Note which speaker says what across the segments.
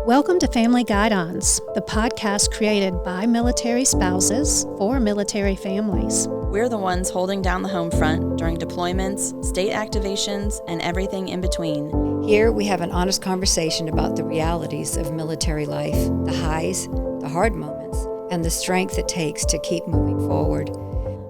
Speaker 1: Welcome to Family Guidons, the podcast created by military spouses for military families.
Speaker 2: We're the ones holding down the home front during deployments, state activations, and everything in between.
Speaker 3: Here we have an honest conversation about the realities of military life, the highs, the hard moments, and the strength it takes to keep moving forward.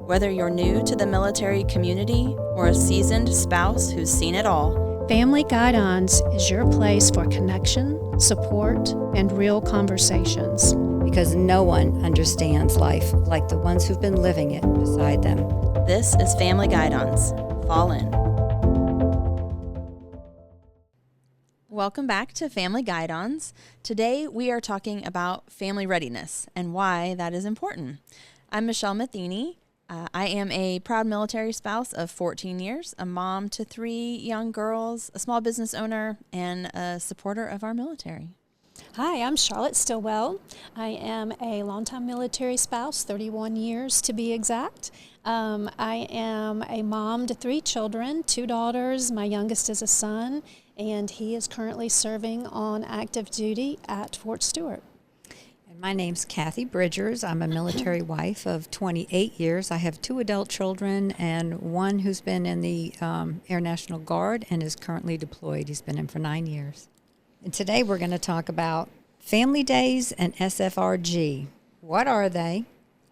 Speaker 2: Whether you're new to the military community or a seasoned spouse who's seen it all,
Speaker 1: Family Guidons is your place for connection, support, and real conversations.
Speaker 3: Because no one understands life like the ones who've been living it beside them.
Speaker 2: This is Family Guidons. Fall in. Welcome back to Family Guidons. Today we are talking about family readiness and why that is important. I'm Michelle Matheny. I am a proud military spouse of 14 years, a mom to 3 young girls, a small business owner, and a supporter of our military.
Speaker 4: Hi, I'm Charlotte Stillwell. I am a longtime military spouse, 31 years to be exact. I am a mom to 3 children, 2 daughters. My youngest is a son, and he is currently serving on active duty at Fort Stewart.
Speaker 3: My name's Kathy Bridgers. I'm a military wife of 28 years. I have 2 adult children and one who's been in the Air National Guard and is currently deployed. He's been in for 9 years. And today we're going to talk about family days and SFRG. What are they,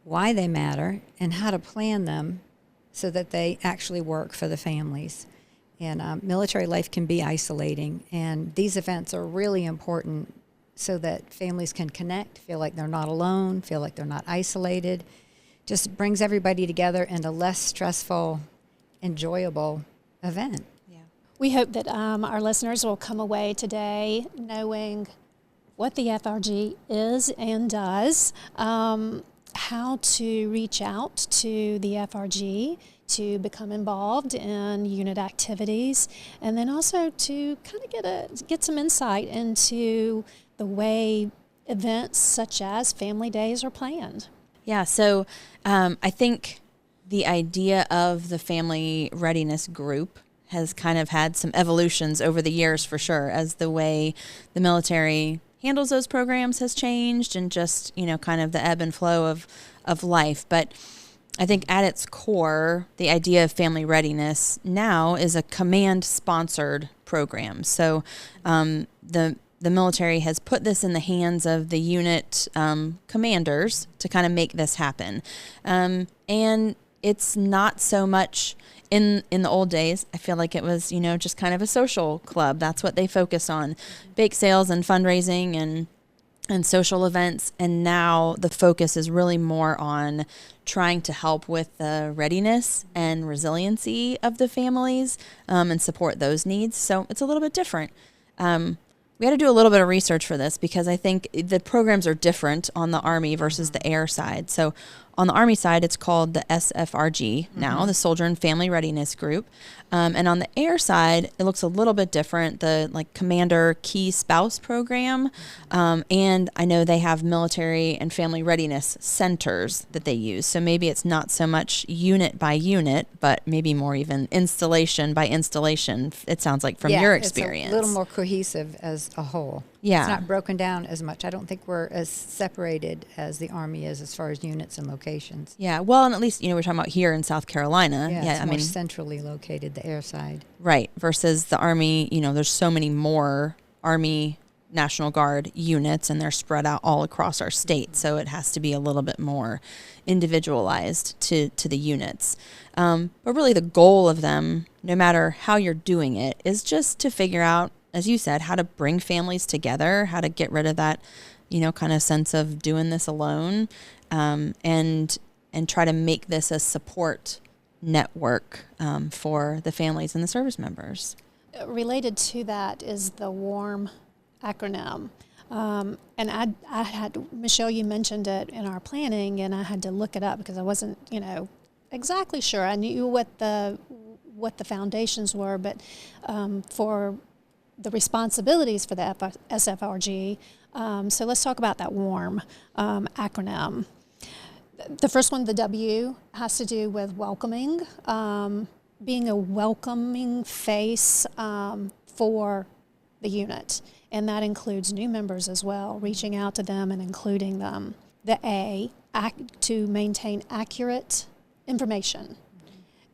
Speaker 3: why they matter, and how to plan them so that they actually work for the families. And military life can be isolating, and these events are really important so that families can connect, feel like they're not alone, feel like they're not isolated. Just brings everybody together in a less stressful, enjoyable event.
Speaker 4: Yeah. We hope that our listeners will come away today knowing what the FRG is and does, how to reach out to the FRG to become involved in unit activities, and then also to kind of get some insight into the way events such as family days are planned.
Speaker 2: Yeah, so I think the idea of the family readiness group has kind of had some evolutions over the years for sure, as the way the military handles those programs has changed and just, kind of the ebb and flow of life. But I think at its core, the idea of family readiness now is a command-sponsored program. So the military has put this in the hands of the unit commanders to kind of make this happen. And it's not so much in the old days. I feel like it was, just kind of a social club. That's what they focus on, bake sales and fundraising and social events. And now the focus is really more on trying to help with the readiness and resiliency of the families and support those needs. So it's a little bit different. We had to do a little bit of research for this because I think the programs are different on the Army versus the Air side. So on the Army side, it's called the SFRG now, the Soldier and Family Readiness Group. And on the Air side, it looks a little bit different, the Commander Key Spouse Program. And I know they have military and family readiness centers that they use. So maybe it's not so much unit by unit, but maybe more even installation by installation, it sounds like, from your experience.
Speaker 3: It's a little more cohesive as a whole.
Speaker 2: Yeah.
Speaker 3: It's not broken down as much. I don't think we're as separated as the Army is as far as units and locations.
Speaker 2: Yeah, well, and at least, we're talking about here in South Carolina.
Speaker 3: Yeah, it's more centrally located, the air side.
Speaker 2: Right, versus the Army, there's so many more Army National Guard units, and they're spread out all across our state, so it has to be a little bit more individualized to the units. But really the goal of them, no matter how you're doing it, is just to figure out, as you said, how to bring families together, how to get rid of that, kind of sense of doing this alone, and try to make this a support network for the families and the service members.
Speaker 4: Related to that is the W.A.R.M acronym. And I had, Michelle, you mentioned it in our planning, and I had to look it up because I wasn't, exactly sure. I knew what the foundations were, but for the responsibilities for the SFRG. So let's talk about that W.A.R.M acronym. The first one, the W, has to do with welcoming, being a welcoming face for the unit. And that includes new members as well, reaching out to them and including them. The A, to maintain accurate information.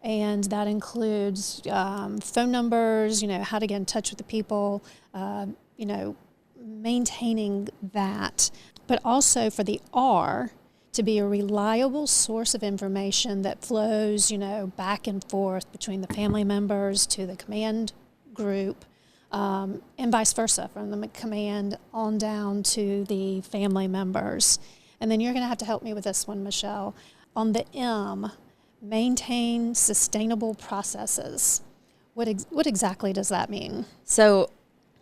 Speaker 4: And that includes phone numbers, how to get in touch with the people, maintaining that. But also for the R, to be a reliable source of information that flows, back and forth between the family members to the command group, and vice versa, from the command on down to the family members. And then you're going to have to help me with this one, Michelle. On the M, maintain sustainable processes. What exactly does that mean?
Speaker 2: So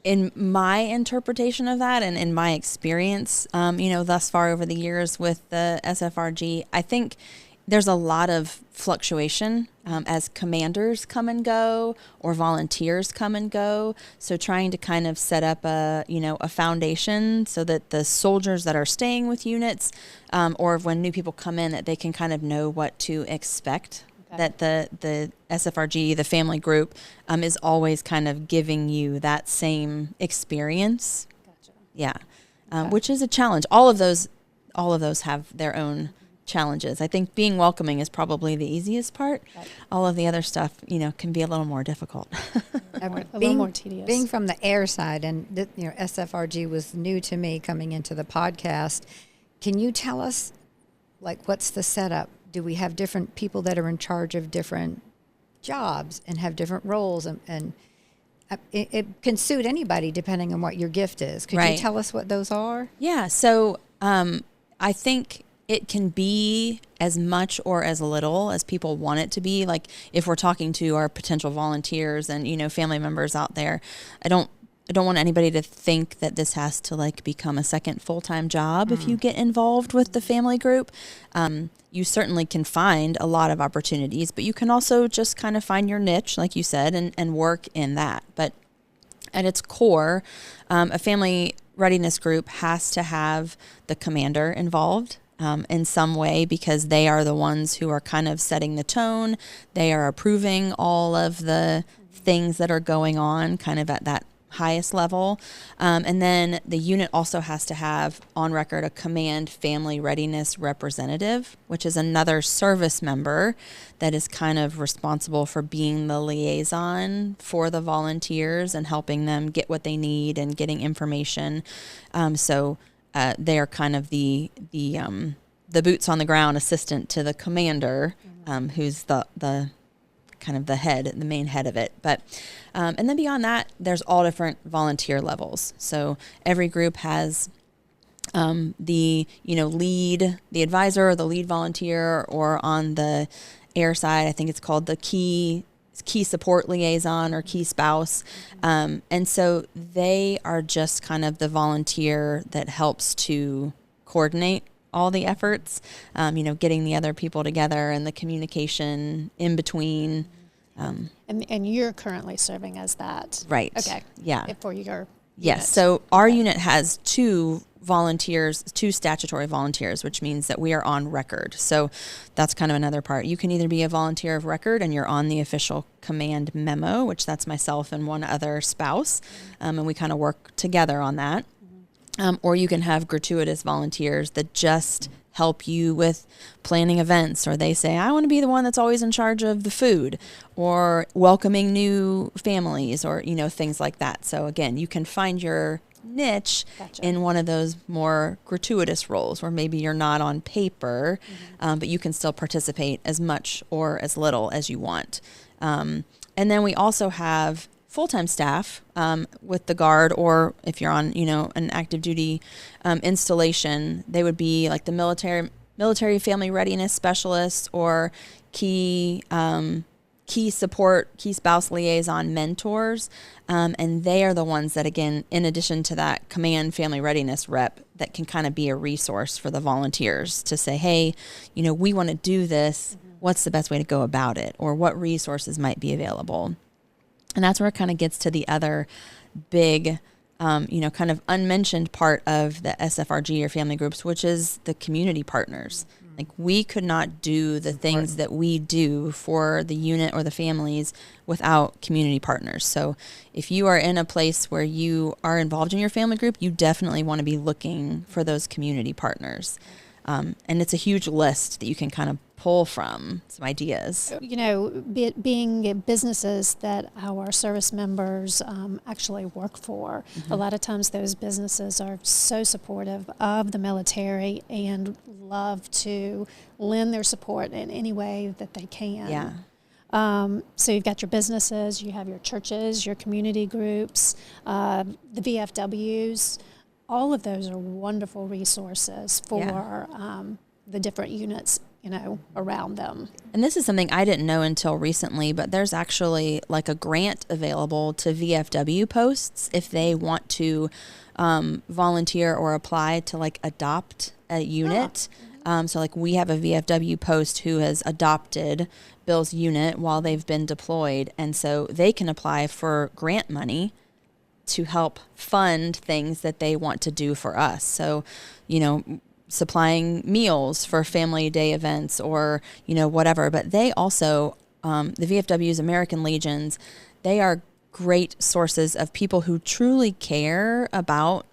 Speaker 2: in my interpretation of that and in my experience, thus far over the years with the SFRG, I think there's a lot of fluctuation as commanders come and go or volunteers come and go. So trying to kind of set up a foundation so that the soldiers that are staying with units or when new people come in, that they can kind of know what to expect. Okay. That the SFRG, the family group, is always kind of giving you that same experience.
Speaker 4: Gotcha.
Speaker 2: Yeah, okay. Which is a challenge. All of those have their own challenges. I think being welcoming is probably the easiest part. Right. All of the other stuff, can be a little more difficult.
Speaker 4: a little more tedious.
Speaker 3: Being from the air side, and SFRG was new to me coming into the podcast. Can you tell us, what's the setup? Do we have different people that are in charge of different jobs and have different roles? And it can suit anybody depending on what your gift is. Could you tell us what those are?
Speaker 2: Yeah. So I think it can be as much or as little as people want it to be. Like if we're talking to our potential volunteers and, family members out there, I don't want anybody to think that this has to become a second full-time job if you get involved with the family group. You certainly can find a lot of opportunities, but you can also just kind of find your niche, like you said, and work in that. But at its core, a family readiness group has to have the commander involved in some way, because they are the ones who are kind of setting the tone. They are approving all of the things that are going on kind of at that highest level. And then the unit also has to have on record a command family readiness representative, which is another service member that is kind of responsible for being the liaison for the volunteers and helping them get what they need and getting information. So they are kind of the boots on the ground assistant to the commander, who's the kind of the main head of it. But and then beyond that, there's all different volunteer levels. So every group has the lead, the advisor, or the lead volunteer, or on the air side, I think it's called the key support liaison or key spouse. And so they are just kind of the volunteer that helps to coordinate all the efforts, getting the other people together and the communication in between.
Speaker 4: And you're currently serving as that.
Speaker 2: Right.
Speaker 4: Okay.
Speaker 2: Yeah.
Speaker 4: For your
Speaker 2: Yes.
Speaker 4: unit.
Speaker 2: So our unit has two statutory volunteers, which means that we are on record. So that's kind of another part. You can either be a volunteer of record and you're on the official command memo, which that's myself and one other spouse, and we kind of work together on that. Or you can have gratuitous volunteers that just help you with planning events, or they say, I want to be the one that's always in charge of the food or welcoming new families, or, things like that. So again, you can find your niche in one of those more gratuitous roles where maybe you're not on paper, but you can still participate as much or as little as you want. And then we also have full-time staff with the Guard, or if you're on, an active duty installation, they would be like the military family readiness specialist or key support, key spouse liaison mentors. And they are the ones that, again, in addition to that command family readiness rep, that can kind of be a resource for the volunteers to say, hey, we want to do this. What's the best way to go about it? Or what resources might be available? And that's where it kind of gets to the other big, kind of unmentioned part of the SFRG or family groups, which is the community partners. Like, we could not do the things that we do for the unit or the families without community partners. So if you are in a place where you are involved in your family group, you definitely want to be looking for those community partners. And it's a huge list that you can kind of pull from, some ideas.
Speaker 4: You know, being businesses that our service members actually work for, a lot of times those businesses are so supportive of the military and love to lend their support in any way that they can.
Speaker 2: Yeah.
Speaker 4: So you've got your businesses, you have your churches, your community groups, the VFWs. All of those are wonderful resources for the different units, you know, around them.
Speaker 2: And this is something I didn't know until recently, but there's actually like a grant available to VFW posts if they want to volunteer or apply to like adopt a unit. So like we have a VFW post who has adopted Bill's unit while they've been deployed. And so they can apply for grant money to help fund things that they want to do for us. So, you know, supplying meals for family day events or, you know, whatever. But they also, the VFWs, American Legions, they are great sources of people who truly care about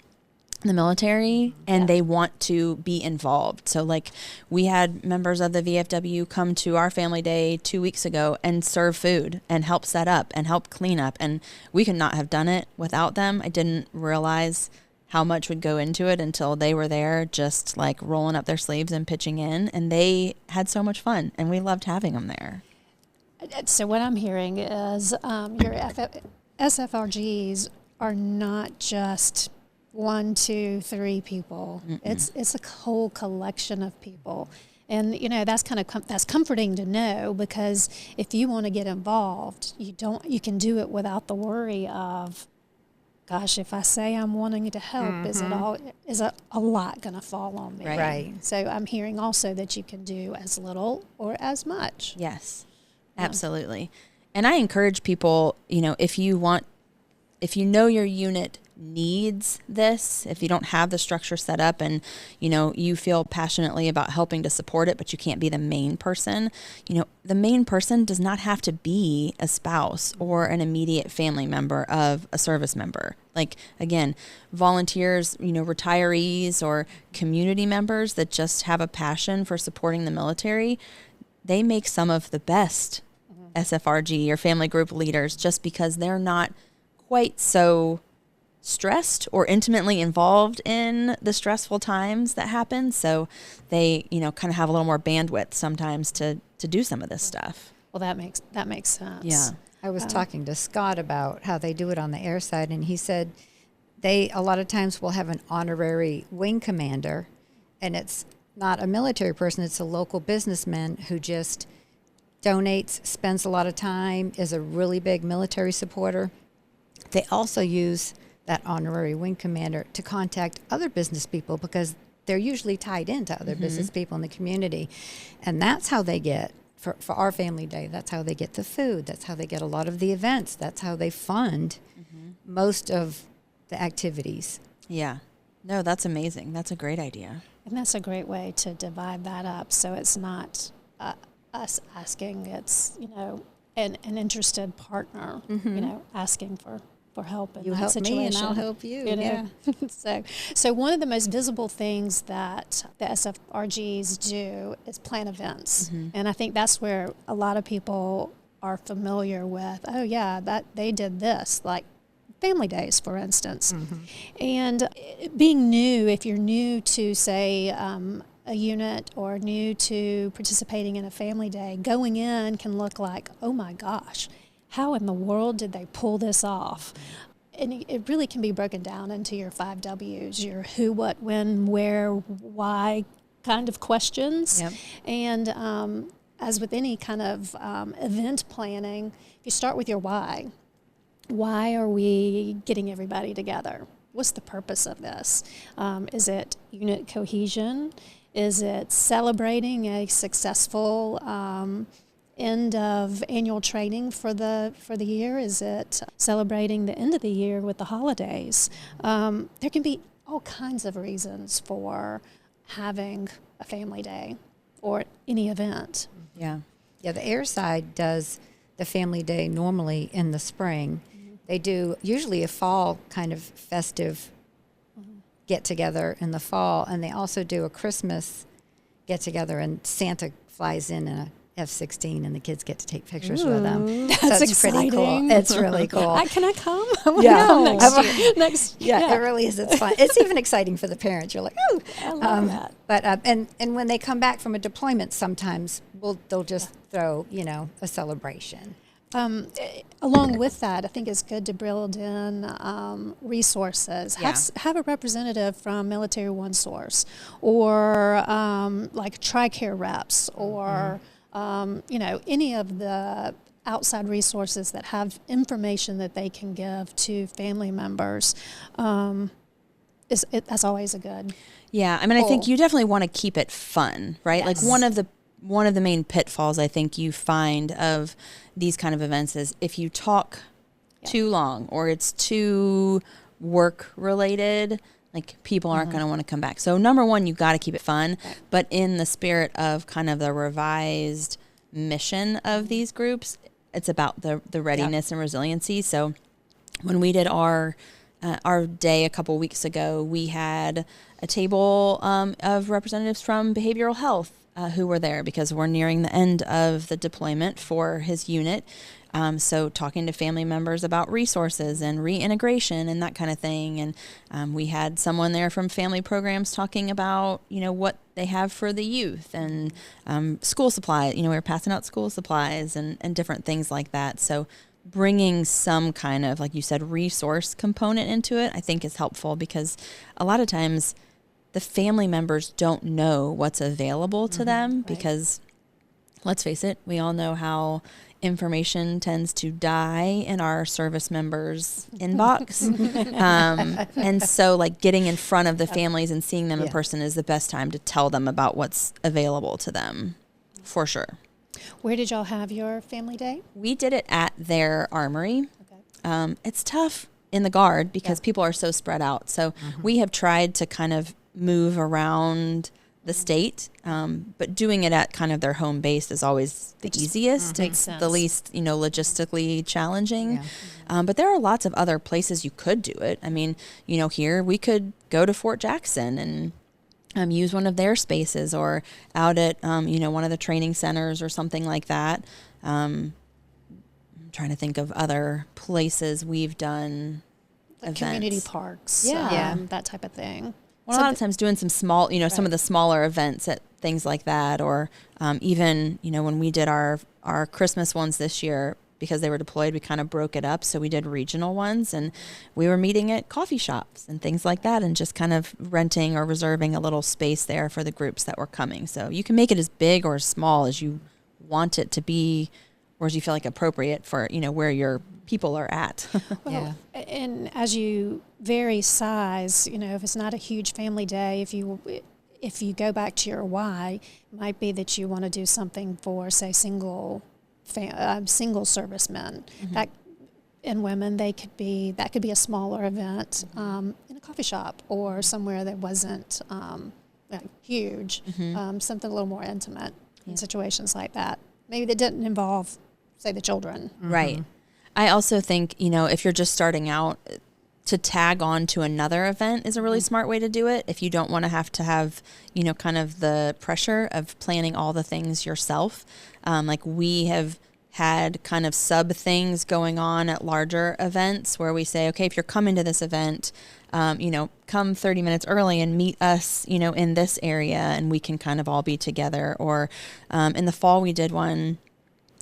Speaker 2: the military and they want to be involved. So like we had members of the VFW come to our family day 2 weeks ago and serve food and help set up and help clean up. And we could not have done it without them. I didn't realize how much would go into it until they were there, just like rolling up their sleeves and pitching in. And they had so much fun and we loved having them there.
Speaker 4: So what I'm hearing is your SFRGs are not just 1, 2, 3 people. It's a whole collection of people, and you know that's kind of that's comforting to know, because if you want to get involved, you can do it without the worry of, gosh, if I say I'm wanting to help, is a lot going to fall on me?
Speaker 3: Right.
Speaker 4: So I'm hearing also that you can do as little or as much.
Speaker 2: Yes, absolutely. And I encourage people, you know, if you know your unit needs this, if you don't have the structure set up and, you know, you feel passionately about helping to support it, but you can't be the main person, you know, the main person does not have to be a spouse or an immediate family member of a service member. Like, again, volunteers, you know, retirees or community members that just have a passion for supporting the military, they make some of the best SFRG or family group leaders, just because they're not quite so stressed or intimately involved in the stressful times that happen. So they, you know, kind of have a little more bandwidth sometimes to do some of this stuff.
Speaker 4: Well, that makes sense.
Speaker 2: Yeah.
Speaker 3: I was talking to Scott about how they do it on the air side, and he said they a lot of times will have an honorary wing commander, and it's not a military person, it's a local businessman who just donates, spends a lot of time, is a really big military supporter. They also use that honorary wing commander to contact other business people, because they're usually tied into other business people in the community. And that's how they get, for our family day, that's how they get the food. That's how they get a lot of the events. That's how they fund most of the activities.
Speaker 2: Yeah. No, that's amazing. That's a great idea.
Speaker 4: And that's a great way to divide that up. So it's not us asking, it's, you know, an interested partner, you know, asking for help in
Speaker 3: You
Speaker 4: that
Speaker 3: help
Speaker 4: situation.
Speaker 3: me and I'll help you.
Speaker 4: You know? So one of the most visible things that the SFRGs do is plan events. And I think that's where a lot of people are familiar with, oh yeah, that they did this, like family days, for instance. And being new, if you're new to, say, a unit or new to participating in a family day, going in can look like, oh my gosh, how in the world did they pull this off? And it really can be broken down into your 5 W's, your who, what, when, where, why kind of questions. And as with any kind of event planning, you start with your why. Why are we getting everybody together? What's the purpose of this? Is it unit cohesion? Is it celebrating a successful end of annual training for the year? Is it celebrating the end of the year with the holidays? There can be all kinds of reasons for having a family day. or any event.
Speaker 2: Yeah.
Speaker 3: Yeah, the air side does the family day normally in the spring. They do usually a fall kind of festive get together in the fall, and they also do a Christmas get together, and Santa flies in a F-16 and the kids get to take pictures with them.
Speaker 4: That's
Speaker 3: it's pretty cool.
Speaker 4: exciting.
Speaker 3: It's really cool.
Speaker 4: Can I come?
Speaker 3: Yeah.
Speaker 4: Next year. Next,
Speaker 3: Yeah, it really is. It's fun. It's even exciting for the parents. You're like, oh,
Speaker 4: I love that.
Speaker 3: But and when they come back from a deployment, sometimes they'll just throw a celebration.
Speaker 4: Along with that, I think it's good to build in resources. Have a representative from Military One Source, or like TRICARE reps, or any of the outside resources that have information that they can give to family members. That's always a good.
Speaker 2: Yeah, I mean, I think you definitely want to keep it fun, right?
Speaker 4: Yes.
Speaker 2: Like one of the main pitfalls I think you find of these kind of events is if you talk too long or it's too work related, like people aren't going to want to come back. So number one, you got to keep it fun, but in the spirit of kind of the revised mission of these groups, it's about the readiness and resiliency. So when we did our day a couple weeks ago, we had a table of representatives from behavioral health who were there because we're nearing the end of the deployment for his unit. So talking to family members about resources and reintegration and that kind of thing. And we had someone there from family programs talking about, what they have for the youth and school supplies. We were passing out school supplies and different things like that. So bringing some kind of, like you said, resource component into it, I think is helpful because a lot of times the family members don't know what's available to them because, let's face it, we all know how information tends to die in our service members' inbox. And so like getting in front of the families and seeing them in person is the best time to tell them about what's available to them, for sure.
Speaker 4: Where did y'all have your family day?
Speaker 2: We did it at their armory. Okay. It's tough in the Guard because people are so spread out. So we have tried to kind of move around the state, but doing it at kind of their home base is always the easiest.
Speaker 4: Makes
Speaker 2: It's
Speaker 4: sense.
Speaker 2: the least, logistically challenging. But there are lots of other places you could do it. I mean, here we could go to Fort Jackson and use one of their spaces, or out at, one of the training centers or something like that. I'm trying to think of other places we've done
Speaker 4: Like
Speaker 2: events.
Speaker 4: community parks, that type of thing.
Speaker 2: Well, a lot of times doing some small, some of the smaller events at things like that, or even, when we did our Christmas ones this year, because they were deployed, we kind of broke it up. So we did regional ones, and we were meeting at coffee shops and things like that, and just kind of renting or reserving a little space there for the groups that were coming. So you can make it as big or as small as you want it to be, or as you feel like appropriate for, where your people are at.
Speaker 4: And as you vary size, if it's not a huge family day, if you go back to your why, it might be that you want to do something for, say, single servicemen. That and women, that could be a smaller event in a coffee shop or somewhere that wasn't huge, something a little more intimate in situations like that. Maybe that didn't involve, say, the children.
Speaker 2: Right. I also think, if you're just starting out, to tag on to another event is a really smart way to do it. If you don't want to have, kind of the pressure of planning all the things yourself. Like we have had kind of sub things going on at larger events where we say, okay, if you're coming to this event, come 30 minutes early and meet us, in this area, and we can kind of all be together. Or in the fall, we did one.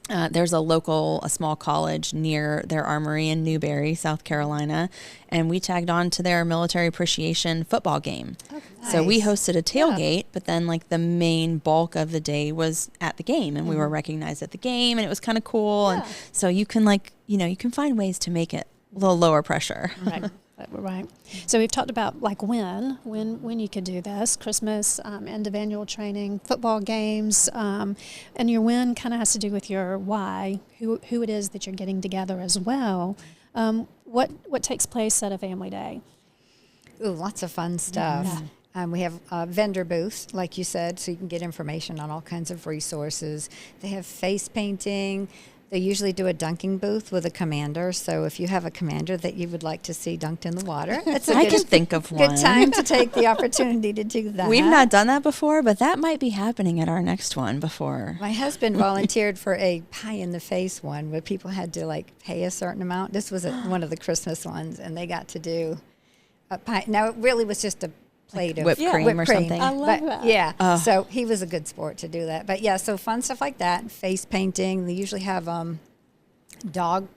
Speaker 2: There's a small college near their armory in Newberry, South Carolina, and we tagged on to their military appreciation football game. Oh, nice. So we hosted a tailgate, but then like the main bulk of the day was at the game, and we were recognized at the game, and it was kind of cool. And so you can you can find ways to make it a little lower pressure.
Speaker 4: Right. Right. So we've talked about like when you could do this: Christmas, end of annual training, football games, and your when kind of has to do with your why, who it is that you're getting together as well. What takes place at a family day?
Speaker 3: Ooh, lots of fun stuff. We have vendor booths, like you said, so you can get information on all kinds of resources. They have face painting. They usually do a dunking booth with a commander. So if you have a commander that you would like to see dunked in the water, that's
Speaker 2: I can think of one.
Speaker 3: Good time to take the opportunity to do that.
Speaker 2: We've not done that before, but that might be happening at our next one before.
Speaker 3: My husband volunteered for a pie in the face one where people had to like pay a certain amount. This was one of the Christmas ones, and they got to do a pie. Now it really was just a plate of
Speaker 2: whipped cream or something.
Speaker 4: I love that.
Speaker 3: Yeah, so he was a good sport to do that. But yeah, so fun stuff like that. Face painting. They usually have drug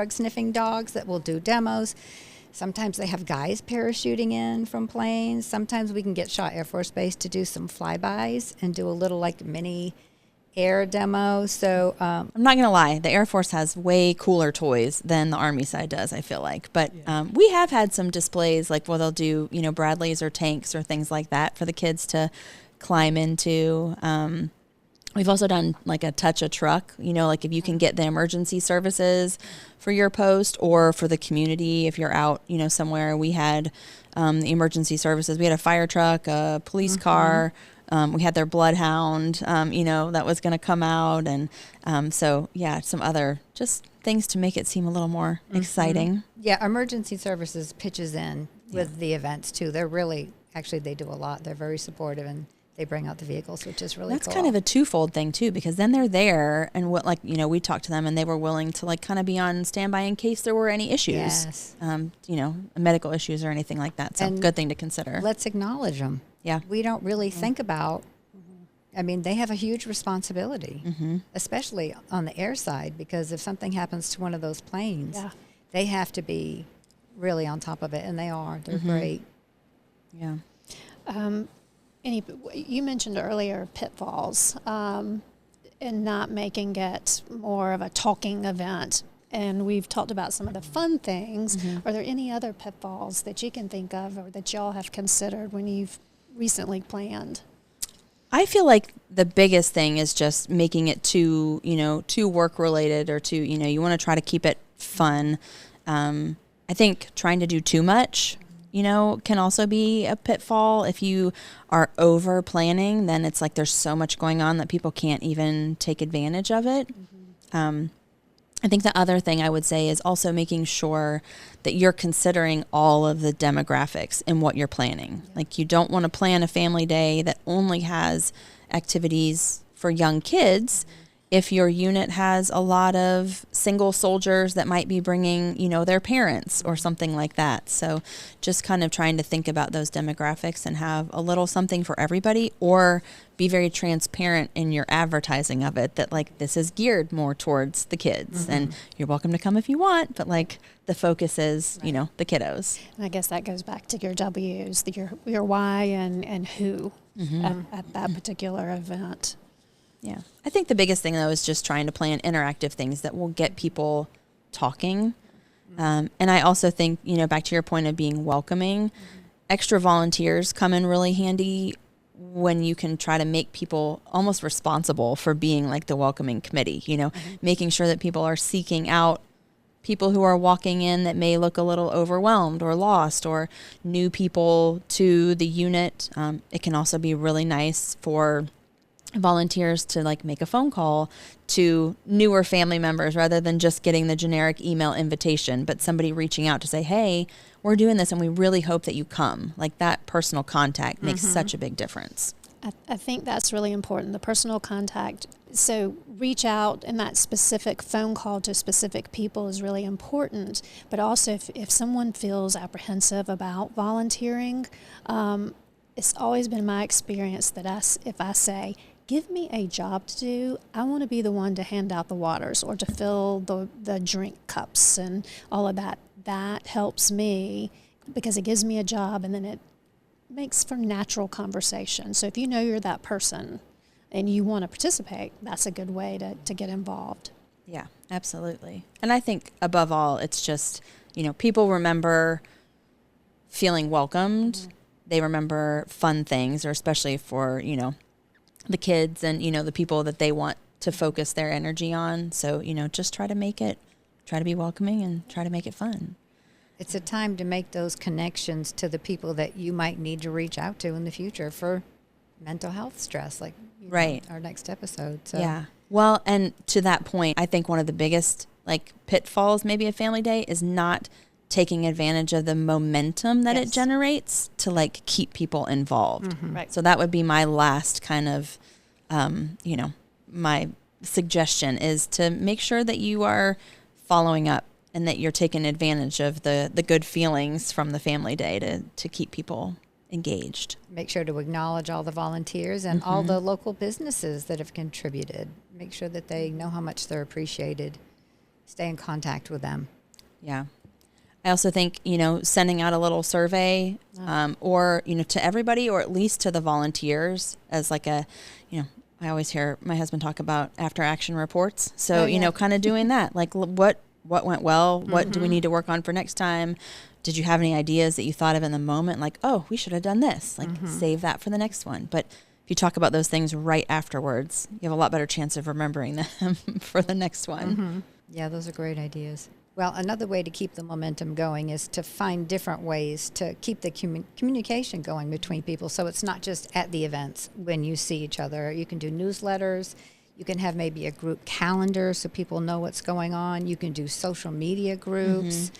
Speaker 3: sniffing dogs that will do demos. Sometimes they have guys parachuting in from planes. Sometimes we can get Shaw Air Force Base to do some flybys and do a little like mini air demo. So
Speaker 2: I'm not going to lie. The Air Force has way cooler toys than the Army side does, I feel like. But we have had some displays like, well, they'll do, Bradleys or tanks or things like that for the kids to climb into. We've also done like a touch a truck, like if you can get the emergency services for your post or for the community, if you're out, somewhere. We had the emergency services. We had a fire truck, a police car. We had their bloodhound, that was going to come out. And some other just things to make it seem a little more exciting.
Speaker 3: Yeah, emergency services pitches in with the events too. They're really, actually they do a lot. They're very supportive and they bring out the vehicles, which is really
Speaker 2: That's
Speaker 3: cool.
Speaker 2: kind of a twofold thing too, because then they're there and we talked to them and they were willing to kind of be on standby in case there were any issues,
Speaker 3: Yes.
Speaker 2: Medical issues or anything like that. So
Speaker 3: And
Speaker 2: good thing to consider.
Speaker 3: Let's acknowledge them.
Speaker 2: Yeah.
Speaker 3: We don't really think about, I mean, they have a huge responsibility, especially on the air side, because if something happens to one of those planes, they have to be really on top of it, and they are. They're great.
Speaker 2: Yeah.
Speaker 4: You mentioned earlier pitfalls and not making it more of a talking event. And we've talked about some of the fun things. Are there any other pitfalls that you can think of or that y'all have considered when you've recently planned?
Speaker 2: I feel like the biggest thing is just making it too work related or too, you want to try to keep it fun. I think trying to do too much, can also be a pitfall. If you are over planning, then it's like there's so much going on that people can't even take advantage of it. I think the other thing I would say is also making sure that you're considering all of the demographics in what you're planning. Like you don't want to plan a family day that only has activities for young kids if your unit has a lot of single soldiers that might be bringing, their parents or something like that. So just kind of trying to think about those demographics and have a little something for everybody, or be very transparent in your advertising of it that this is geared more towards the kids and you're welcome to come if you want, but the focus is, the kiddos.
Speaker 4: And I guess that goes back to your W's, your why and who at that particular event.
Speaker 2: Yeah. I think the biggest thing, though, is just trying to plan interactive things that will get people talking. And I also think, back to your point of being welcoming, extra volunteers come in really handy when you can try to make people almost responsible for being the welcoming committee, making sure that people are seeking out people who are walking in that may look a little overwhelmed or lost or new people to the unit. It can also be really nice for volunteers to make a phone call to newer family members rather than just getting the generic email invitation, but somebody reaching out to say, hey, we're doing this and we really hope that you come. That personal contact makes such a big difference.
Speaker 4: I think that's really important, the personal contact. So reach out, and that specific phone call to specific people is really important. But also if someone feels apprehensive about volunteering, it's always been my experience that if I say, give me a job to do, I want to be the one to hand out the waters or to fill the drink cups and all of that. That helps me because it gives me a job, and then it makes for natural conversation. So if you know you're that person and you want to participate, that's a good way to get involved.
Speaker 2: Yeah, absolutely. And I think above all, it's just, people remember feeling welcomed. They remember fun things, or especially for, the kids and, the people that they want to focus their energy on. So, just try to be welcoming and try to make it fun.
Speaker 3: It's a time to make those connections to the people that you might need to reach out to in the future for mental health stress, like
Speaker 2: Right.
Speaker 3: our next episode. So.
Speaker 2: Yeah. Well, and to that point, I think one of the biggest like pitfalls maybe a family day is not taking advantage of the momentum that it generates to like keep people involved.
Speaker 4: Right.
Speaker 2: So that would be my last kind of, my suggestion is to make sure that you are following up and that you're taking advantage of the good feelings from the family day to keep people engaged.
Speaker 3: Make sure to acknowledge all the volunteers and all the local businesses that have contributed. Make sure that they know how much they're appreciated. Stay in contact with them.
Speaker 2: Yeah. I also think, sending out a little survey or, to everybody or at least to the volunteers as like a, I always hear my husband talk about after action reports. So, kind of doing that, like what went well? What do we need to work on for next time? Did you have any ideas that you thought of in the moment? Like, oh, we should have done this, like save that for the next one. But if you talk about those things right afterwards, you have a lot better chance of remembering them for the next one.
Speaker 3: Yeah, those are great ideas. Well, another way to keep the momentum going is to find different ways to keep the communication going between people. So it's not just at the events when you see each other. You can do newsletters. You can have maybe a group calendar so people know what's going on. You can do social media groups,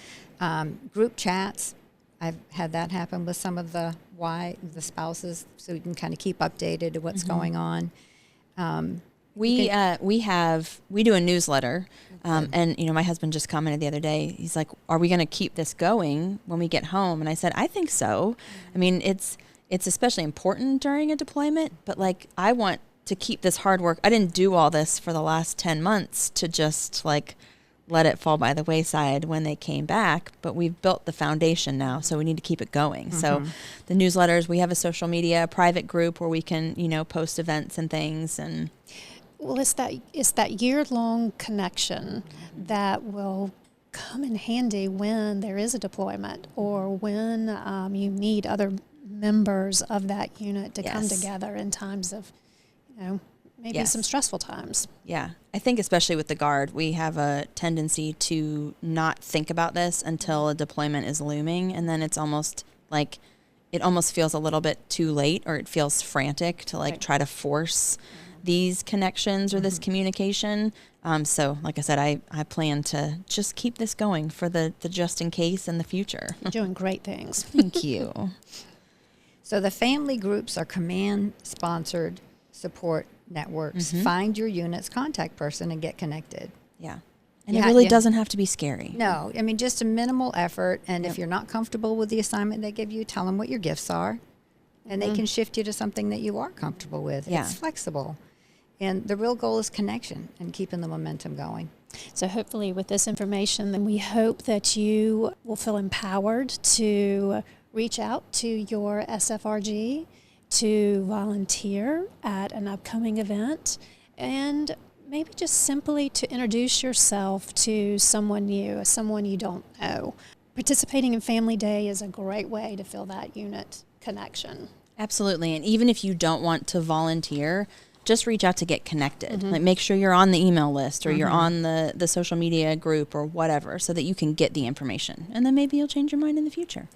Speaker 3: group chats. I've had that happen with some of the spouses, so you can kind of keep updated to what's going on.
Speaker 2: We do a newsletter, and my husband just commented the other day. He's like, "Are we going to keep this going when we get home?" And I said, "I think so. I mean, it's especially important during a deployment, but like I want to keep this hard work. I didn't do all this for the last 10 months to just like let it fall by the wayside when they came back, but we've built the foundation now, so we need to keep it going." So the newsletters, we have a social media private group where we can, post events and things. And
Speaker 4: Well, it's that year-long connection that will come in handy when there is a deployment or when you need other members of that unit to come together in times of, maybe some stressful times.
Speaker 2: Yeah. I think especially with the Guard, we have a tendency to not think about this until a deployment is looming. And then it's almost like, it almost feels a little bit too late, or it feels frantic to like try to force these connections or this communication. So like I said, I plan to just keep this going for the just in case in the future.
Speaker 4: You're doing great things.
Speaker 2: Thank you.
Speaker 3: So the family groups are command-sponsored support networks. Find your unit's contact person and get connected.
Speaker 2: Yeah. And it really doesn't have to be scary.
Speaker 3: No, I mean, just a minimal effort. And if you're not comfortable with the assignment they give you, tell them what your gifts are. And they can shift you to something that you are comfortable with.
Speaker 2: Yeah.
Speaker 3: It's flexible. And the real goal is connection and keeping the momentum going.
Speaker 4: So hopefully with this information, then we hope that you will feel empowered to reach out to your SFRG, to volunteer at an upcoming event, and maybe just simply to introduce yourself to someone new, someone you don't know. Participating in Family Day is a great way to feel that unit connection.
Speaker 2: Absolutely. And even if you don't want to volunteer, just reach out to get connected. Like make sure you're on the email list or you're on the social media group or whatever, so that you can get the information. And then maybe you'll change your mind in the future.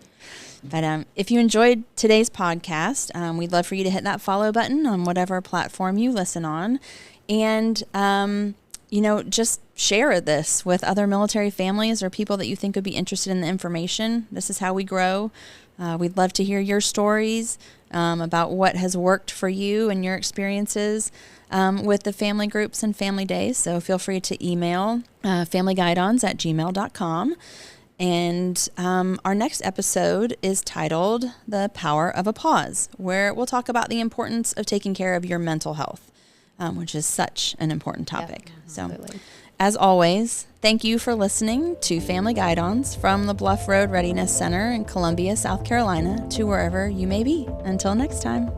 Speaker 2: But if you enjoyed today's podcast, we'd love for you to hit that follow button on whatever platform you listen on. And, just share this with other military families or people that you think would be interested in the information. This is how we grow. We'd love to hear your stories about what has worked for you and your experiences with the family groups and family days. So feel free to email familyguidons@gmail.com. And our next episode is titled The Power of a Pause, where we'll talk about the importance of taking care of your mental health, which is such an important topic. So as always, thank you for listening to Family Guidons from the Bluff Road Readiness Center in Columbia, South Carolina, to wherever you may be. Until next time.